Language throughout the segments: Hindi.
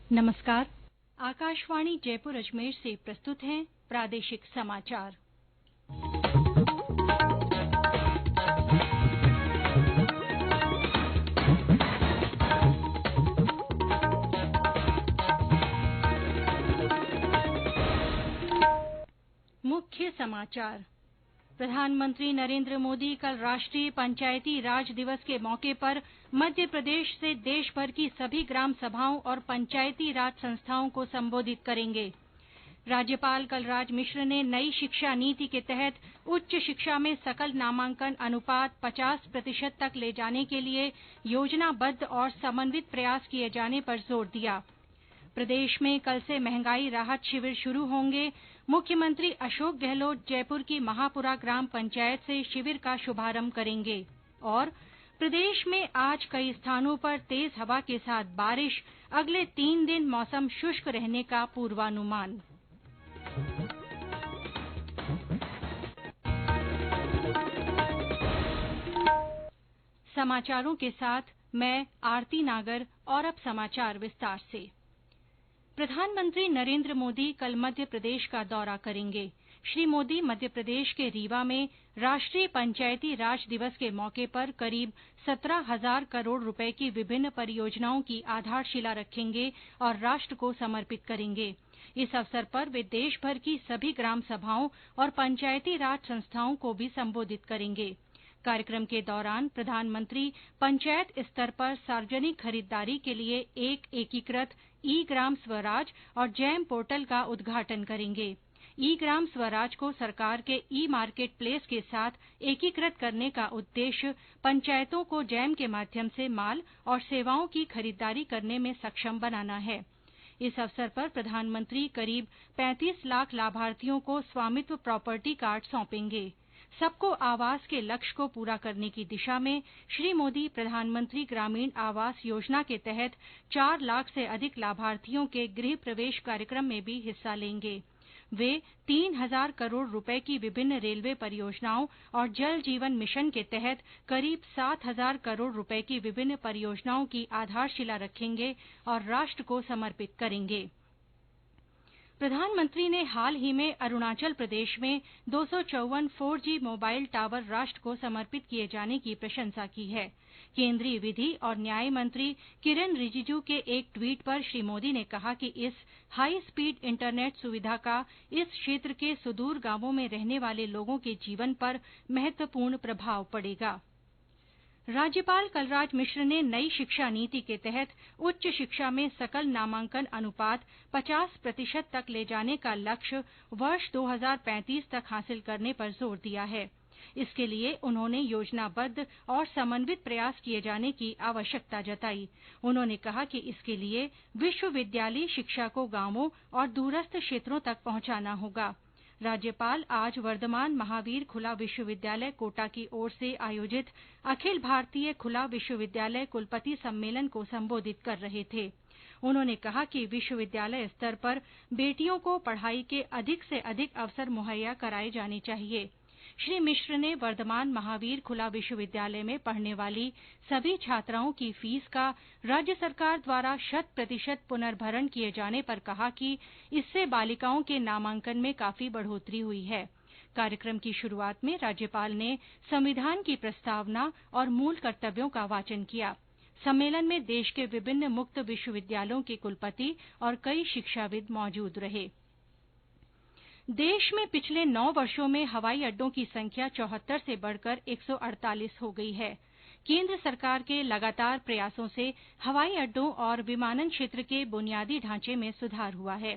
नमस्कार। आकाशवाणी जयपुर अजमेर से प्रस्तुत हैं प्रादेशिक समाचार। मुख्य समाचार। प्रधानमंत्री नरेंद्र मोदी कल राष्ट्रीय पंचायती राज दिवस के मौके पर मध्य प्रदेश से देश भर की सभी ग्राम सभाओं और पंचायती राज संस्थाओं को संबोधित करेंगे। राज्यपाल कलराज मिश्र ने नई शिक्षा नीति के तहत उच्च शिक्षा में सकल नामांकन अनुपात 50% तक ले जाने के लिए योजनाबद्ध और समन्वित प्रयास किए जाने पर जोर दिया। प्रदेश में कल से महंगाई राहत शिविर शुरू होंगे। मुख्यमंत्री अशोक गहलोत जयपुर की महापुरा ग्राम पंचायत से शिविर का शुभारंभ करेंगे। और प्रदेश में आज कई स्थानों पर तेज हवा के साथ बारिश, अगले 3 दिन मौसम शुष्क रहने का पूर्वानुमान। समाचारों के साथ मैं आरती नागर। और अब समाचार विस्तार से। प्रधानमंत्री नरेंद्र मोदी कल मध्य प्रदेश का दौरा करेंगे। श्री मोदी मध्य प्रदेश के रीवा में राष्ट्रीय पंचायती राज दिवस के मौके पर करीब 17,000 करोड़ रुपए की विभिन्न परियोजनाओं की आधारशिला रखेंगे और राष्ट्र को समर्पित करेंगे। इस अवसर पर वे देश भर की सभी ग्राम सभाओं और पंचायती राज संस्थाओं को भी संबोधित करेंगे। कार्यक्रम के दौरान प्रधानमंत्री पंचायत स्तर पर सार्वजनिक खरीदारी के लिए एक एकीकृत ई ग्राम स्वराज और जैम पोर्टल का उद्घाटन करेंगे। ई ग्राम स्वराज को सरकार के ई मार्केट प्लेस के साथ एकीकृत करने का उद्देश्य पंचायतों को जैम के माध्यम से माल और सेवाओं की खरीदारी करने में सक्षम बनाना है। इस अवसर पर प्रधानमंत्री करीब 35 लाख लाभार्थियों को स्वामित्व प्रॉपर्टी कार्ड सौंपेंगे। सबको आवास के लक्ष्य को पूरा करने की दिशा में श्री मोदी प्रधानमंत्री ग्रामीण आवास योजना के तहत 4 लाख से अधिक लाभार्थियों के गृह प्रवेश कार्यक्रम में भी हिस्सा लेंगे। वे 3,000 करोड़ रुपए की विभिन्न रेलवे परियोजनाओं और जल जीवन मिशन के तहत करीब 7,000 करोड़ रुपए की विभिन्न परियोजनाओं की आधारशिला रखेंगे और राष्ट्र को समर्पित करेंगे। प्रधानमंत्री ने हाल ही में अरुणाचल प्रदेश में 254 4G मोबाइल टावर राष्ट्र को समर्पित किए जाने की प्रशंसा की है। केंद्रीय विधि और न्याय मंत्री किरेन रिजिजू के एक ट्वीट पर श्री मोदी ने कहा कि इस हाई स्पीड इंटरनेट सुविधा का इस क्षेत्र के सुदूर गांवों में रहने वाले लोगों के जीवन पर महत्वपूर्ण प्रभाव पड़ेगा। राज्यपाल कलराज मिश्र ने नई शिक्षा नीति के तहत उच्च शिक्षा में सकल नामांकन अनुपात 50% तक ले जाने का लक्ष्य वर्ष 2035 तक हासिल करने पर जोर दिया है। इसके लिए उन्होंने योजनाबद्ध और समन्वित प्रयास किए जाने की आवश्यकता जताई। उन्होंने कहा कि इसके लिए विश्वविद्यालयी शिक्षा को गांवों और दूरस्थ क्षेत्रों तक पहुंचाना होगा। राज्यपाल आज वर्धमान महावीर खुला विश्वविद्यालय कोटा की ओर से आयोजित अखिल भारतीय खुला विश्वविद्यालय कुलपति सम्मेलन को संबोधित कर रहे थे। उन्होंने कहा कि विश्वविद्यालय स्तर पर बेटियों को पढ़ाई के अधिक से अधिक अवसर मुहैया कराए जाने चाहिए। श्री मिश्र ने वर्धमान महावीर खुला विश्वविद्यालय में पढ़ने वाली सभी छात्राओं की फीस का राज्य सरकार द्वारा 100% पुनर्भरण किए जाने पर कहा कि इससे बालिकाओं के नामांकन में काफी बढ़ोतरी हुई है। कार्यक्रम की शुरुआत में राज्यपाल ने संविधान की प्रस्तावना और मूल कर्तव्यों का वाचन किया। सम्मेलन में देश के विभिन्न मुक्त विश्वविद्यालयों के कुलपति और कई शिक्षाविद मौजूद रहे। देश में पिछले 9 वर्षों में हवाई अड्डों की संख्या 74 से बढ़कर 148 हो गई है। केंद्र सरकार के लगातार प्रयासों से हवाई अड्डों और विमानन क्षेत्र के बुनियादी ढांचे में सुधार हुआ है।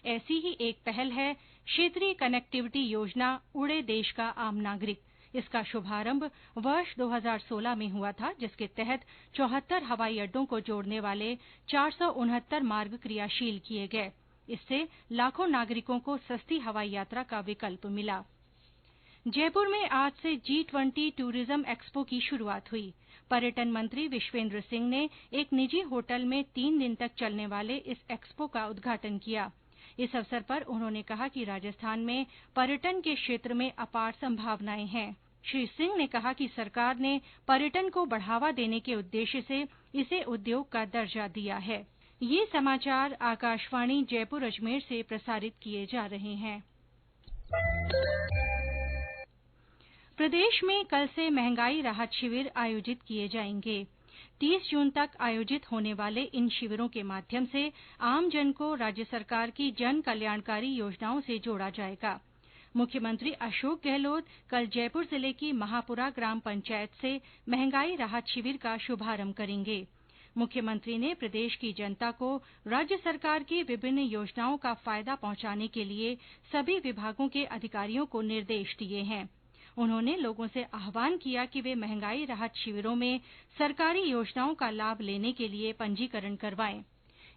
ऐसी ही एक पहल है क्षेत्रीय कनेक्टिविटी योजना उड़े देश का आम नागरिक। इसका शुभारंभ वर्ष 2016 में हुआ था, जिसके तहत 74 हवाई अड्डों को जोड़ने वाले 469 मार्ग क्रियाशील किए गए। इससे लाखों नागरिकों को सस्ती हवाई यात्रा का विकल्प मिला। जयपुर में आज से G20 टूरिज्म एक्सपो की शुरुआत हुई। पर्यटन मंत्री विश्वेंद्र सिंह ने एक निजी होटल में 3 दिन तक चलने वाले इस एक्सपो का उद्घाटन किया। इस अवसर पर उन्होंने कहा कि राजस्थान में पर्यटन के क्षेत्र में अपार संभावनाएं हैं। श्री सिंह ने कहा कि सरकार ने पर्यटन को बढ़ावा देने के उद्देश्य से इसे उद्योग का दर्जा दिया है। ये समाचार आकाशवाणी जयपुर अजमेर से प्रसारित किए जा रहे हैं। प्रदेश में कल से महंगाई राहत शिविर आयोजित किए जाएंगे। 30 जून तक आयोजित होने वाले इन शिविरों के माध्यम से आमजन को राज्य सरकार की जन कल्याणकारी योजनाओं से जोड़ा जाएगा। मुख्यमंत्री अशोक गहलोत कल जयपुर जिले की महापुरा ग्राम पंचायत से महंगाई राहत शिविर का शुभारंभ करेंगे। मुख्यमंत्री ने प्रदेश की जनता को राज्य सरकार की विभिन्न योजनाओं का फायदा पहुंचाने के लिए सभी विभागों के अधिकारियों को निर्देश दिए हैं। उन्होंने लोगों से आह्वान किया कि वे महंगाई राहत शिविरों में सरकारी योजनाओं का लाभ लेने के लिए पंजीकरण करवाएं।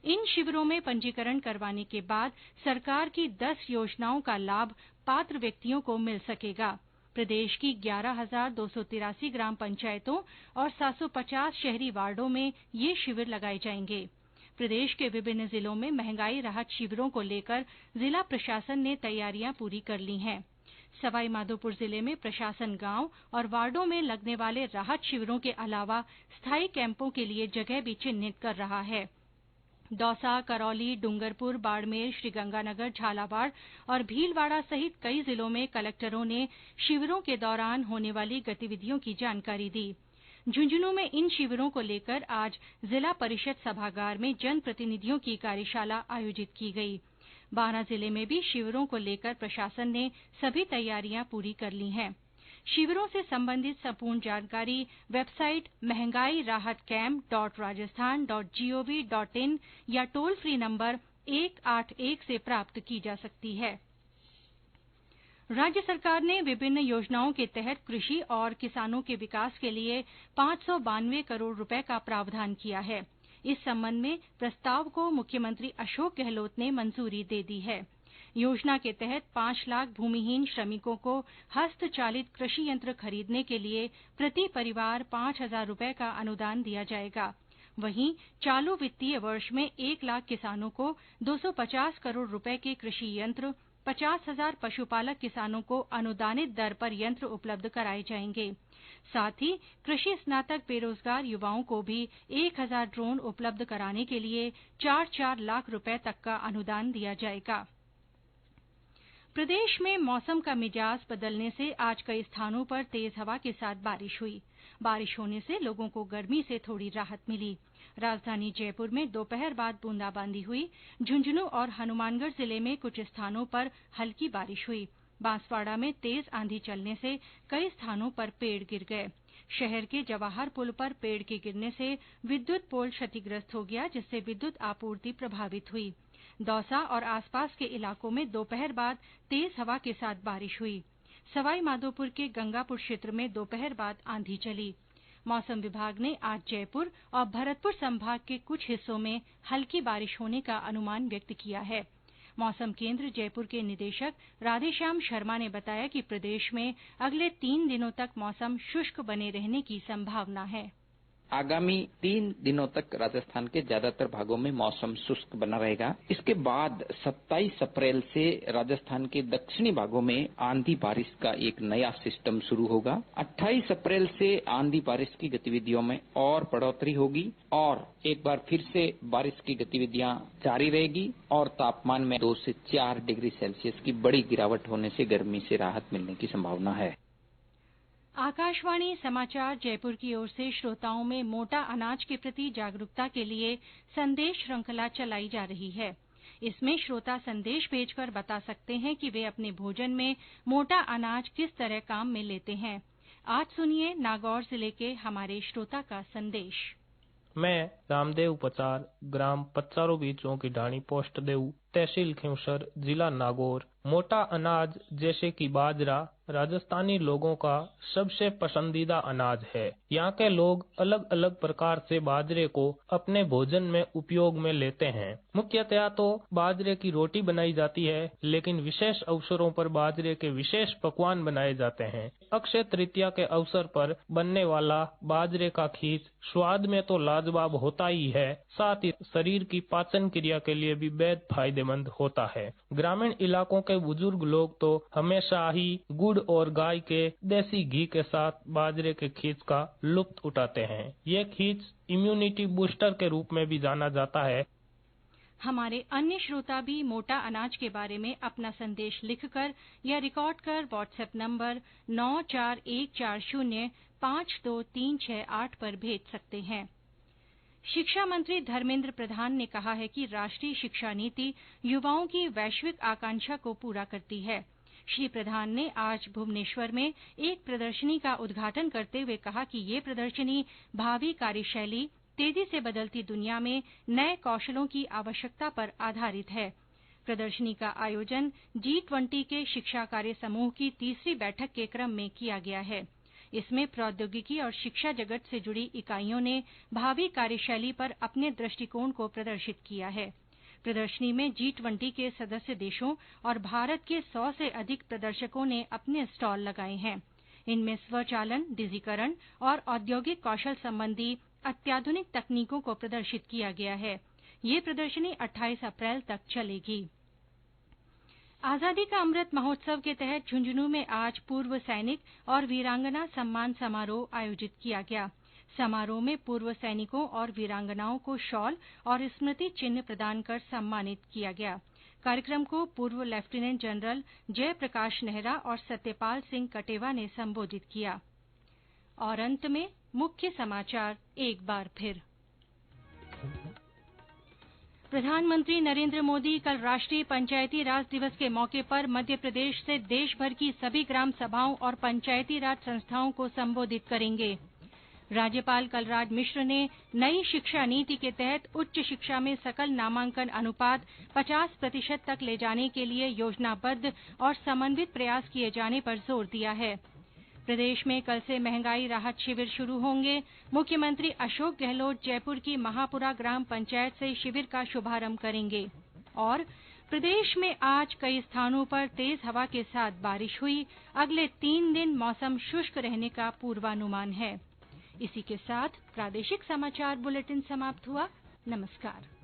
इन शिविरों में पंजीकरण करवाने के बाद सरकार की 10 योजनाओं का लाभ पात्र व्यक्तियों को मिल सकेगा। प्रदेश की 11,283 ग्राम पंचायतों और 750 शहरी वार्डों में ये शिविर लगाए जाएंगे। प्रदेश के विभिन्न जिलों में महंगाई राहत शिविरों को लेकर जिला प्रशासन ने तैयारियां पूरी कर ली हैं। सवाईमाधोपुर जिले में प्रशासन गांव और वार्डों में लगने वाले राहत शिविरों के अलावा स्थायी कैंपों के लिए जगह भी चिन्हित कर रहा है। दौसा, करौली, डूंगरपुर, बाड़मेर, श्रीगंगानगर, झालावाड़ और भीलवाड़ा सहित कई जिलों में कलेक्टरों ने शिविरों के दौरान होने वाली गतिविधियों की जानकारी दी। झुंझुनूं में इन शिविरों को लेकर आज जिला परिषद सभागार में जनप्रतिनिधियों की कार्यशाला आयोजित की गई। बारां जिले में भी शिविरों को लेकर प्रशासन ने सभी तैयारियां पूरी कर ली हैं। शिविरों से संबंधित संपूर्ण जानकारी वेबसाइट महंगाईराहतcamp.rajasthan.gov.in या टोल फ्री नंबर 181 से प्राप्त की जा सकती है। राज्य सरकार ने विभिन्न योजनाओं के तहत कृषि और किसानों के विकास के लिए 592 करोड़ रुपए का प्रावधान किया है। इस संबंध में प्रस्ताव को मुख्यमंत्री अशोक गहलोत ने मंजूरी दे दी है। योजना के तहत 5 लाख भूमिहीन श्रमिकों को हस्तचालित कृषि यंत्र खरीदने के लिए प्रति परिवार 5,000 रुपए का अनुदान दिया जाएगा। वहीं चालू वित्तीय वर्ष में 1 लाख किसानों को 250 करोड़ रुपए के कृषि यंत्र, 50,000 पशुपालक किसानों को अनुदानित दर पर यंत्र उपलब्ध कराए जाएंगे। साथ ही कृषि स्नातक बेरोजगार युवाओं को भी 1,000 ड्रोन उपलब्ध कराने के लिए 4-4 लाख रुपए तक का अनुदान दिया जाएगा। प्रदेश में मौसम का मिजाज बदलने से आज कई स्थानों पर तेज हवा के साथ बारिश हुई। बारिश होने से लोगों को गर्मी से थोड़ी राहत मिली। राजधानी जयपुर में दोपहर बाद बूंदाबांदी हुई। झुंझुनूं और हनुमानगढ़ जिले में कुछ स्थानों पर हल्की बारिश हुई। बांसवाड़ा में तेज आंधी चलने से कई स्थानों पर पेड़ गिर गए। शहर के जवाहर पुल पर पेड़ के गिरने से विद्युत पोल क्षतिग्रस्त हो गया, जिससे विद्युत आपूर्ति प्रभावित हुई। दौसा और आसपास के इलाकों में दोपहर बाद तेज हवा के साथ बारिश हुई। सवाईमाधोपुर के गंगापुर क्षेत्र में दोपहर बाद आंधी चली। मौसम विभाग ने आज जयपुर और भरतपुर संभाग के कुछ हिस्सों में हल्की बारिश होने का अनुमान व्यक्त किया है। मौसम केंद्र जयपुर के निदेशक राधेश्याम शर्मा ने बताया कि प्रदेश में अगले 3 दिनों तक मौसम शुष्क बने रहने की संभावना है। आगामी 3 दिनों तक राजस्थान के ज्यादातर भागों में मौसम शुष्क बना रहेगा। इसके बाद 27 अप्रैल से राजस्थान के दक्षिणी भागों में आंधी बारिश का एक नया सिस्टम शुरू होगा। 28 अप्रैल से आंधी बारिश की गतिविधियों में और बढ़ोतरी होगी और एक बार फिर से बारिश की गतिविधियां जारी रहेगी और तापमान में 2 से 4 डिग्री सेल्सियस की बड़ी गिरावट होने से गर्मी से राहत मिलने की संभावना है। आकाशवाणी समाचार जयपुर की ओर से श्रोताओं में मोटा अनाज के प्रति जागरूकता के लिए संदेश श्रृंखला चलाई जा रही है। इसमें श्रोता संदेश भेजकर बता सकते हैं कि वे अपने भोजन में मोटा अनाज किस तरह काम में लेते हैं। आज सुनिए नागौर जिले के हमारे श्रोता का संदेश। मैं रामदेव पचार, ग्राम पचारो बीचों की ढाणी पोस्ट देऊ, तहसील खींवसर, जिला नागौर। मोटा अनाज जैसे कि बाजरा राजस्थानी लोगों का सबसे पसंदीदा अनाज है। यहाँ के लोग अलग अलग प्रकार से बाजरे को अपने भोजन में उपयोग में लेते हैं। मुख्यतया तो बाजरे की रोटी बनाई जाती है, लेकिन विशेष अवसरों पर बाजरे के विशेष पकवान बनाए जाते हैं। अक्षय तृतीया के अवसर पर बनने वाला बाजरे का खीच स्वाद में तो लाजवाब होता ही है, साथ ही शरीर की पाचन क्रिया के लिए भी बेहद फायदेमंद होता है। ग्रामीण इलाकों के बुजुर्ग लोग तो हमेशा ही गुड़ और गाय के देसी घी के साथ बाजरे के खीच का लुत्फ उठाते हैं। ये खीच इम्यूनिटी बूस्टर के रूप में भी जाना जाता है। हमारे अन्य श्रोता भी मोटा अनाज के बारे में अपना संदेश लिखकर या रिकॉर्ड कर व्हाट्सएप नंबर 9414052368 पर भेज सकते हैं। शिक्षा मंत्री धर्मेंद्र प्रधान ने कहा है कि राष्ट्रीय शिक्षा नीति युवाओं की वैश्विक आकांक्षा को पूरा करती है। श्री प्रधान ने आज भुवनेश्वर में एक प्रदर्शनी का उद्घाटन करते हुए कहा कि ये प्रदर्शनी भावी कार्यशैली, तेजी से बदलती दुनिया में नए कौशलों की आवश्यकता पर आधारित है। प्रदर्शनी का आयोजन G20 के शिक्षा कार्य समूह की तीसरी बैठक के क्रम में किया गया है। इसमें प्रौद्योगिकी और शिक्षा जगत से जुड़ी इकाइयों ने भावी कार्यशैली पर अपने दृष्टिकोण को प्रदर्शित किया है। प्रदर्शनी में G20 के सदस्य देशों और भारत के 100 से अधिक प्रदर्शकों ने अपने स्टॉल लगाए हैं। इनमें स्वचालन, डिजिकरण और औद्योगिक कौशल संबंधी अत्याधुनिक तकनीकों को प्रदर्शित किया गया है। ये प्रदर्शनी 28 अप्रैल तक चलेगी। आजादी का अमृत महोत्सव के तहत झुंझुनू में आज पूर्व सैनिक और वीरांगना सम्मान समारोह आयोजित किया गया। समारोह में पूर्व सैनिकों और वीरांगनाओं को शॉल और स्मृति चिन्ह प्रदान कर सम्मानित किया गया। कार्यक्रम को पूर्व लेफ्टिनेंट जनरल जयप्रकाश नेहरा और सत्यपाल सिंह कटेवा ने संबोधित किया। और अंत में मुख्य समाचार एक बार फिर। प्रधानमंत्री नरेंद्र मोदी कल राष्ट्रीय पंचायती राज दिवस के मौके पर मध्य प्रदेश से देश भर की सभी ग्राम सभाओं और पंचायती राज संस्थाओं को संबोधित करेंगे। राज्यपाल कलराज मिश्र ने नई शिक्षा नीति के तहत उच्च शिक्षा में सकल नामांकन अनुपात 50% तक ले जाने के लिए योजनाबद्ध और समन्वित प्रयास किए जाने पर जोर दिया है। प्रदेश में कल से महंगाई राहत शिविर शुरू होंगे। मुख्यमंत्री अशोक गहलोत जयपुर की महापुरा ग्राम पंचायत से शिविर का शुभारंभ करेंगे। और प्रदेश में आज कई स्थानों पर तेज हवा के साथ बारिश हुई। अगले 3 दिन मौसम शुष्क रहने का पूर्वानुमान है। इसी के साथ प्रादेशिक समाचार बुलेटिन समाप्त हुआ। नमस्कार।